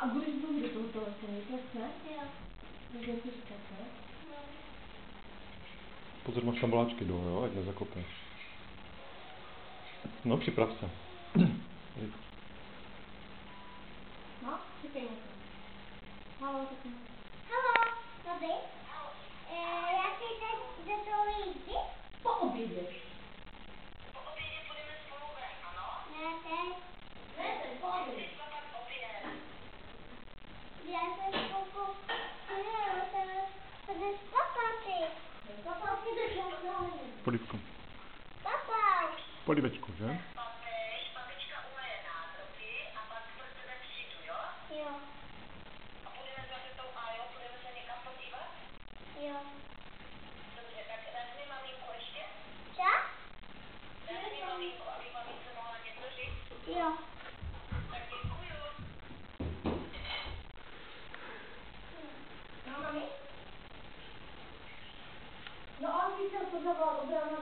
A budeš mluvit do toho telefonu, tak ne? Jo. Můžeme si říkat, ne? No. Pozor, máš tam bláčky dolů, jo, ať nezakopeš. No, připrav se. No, říkej něco. Halo, tak ne. Halo, tady? Já si teď do toho jít? Po obědě. Po obědě půjdeme spolu ven, ano? Ne, teď. Ne, ten po obědě. Teď pak oběd. Já se spolu... Ne, to jde spapaty. Papačky jdeš na snáhání. Polívku. Papa. Polívečku, že? Papička umeje nádrobky a pak pro tebe přijdu, jo? Jo, A půjdeme za tetou Ájou, půjdeme se někam podívat? jo. Dobře, tak vezmi maminku ještě. Co? Vezmi maminku, aby mamince mohla něco říct. Jo. Tak děkuju. No, mami? No, on si chtěl pozavolat obrana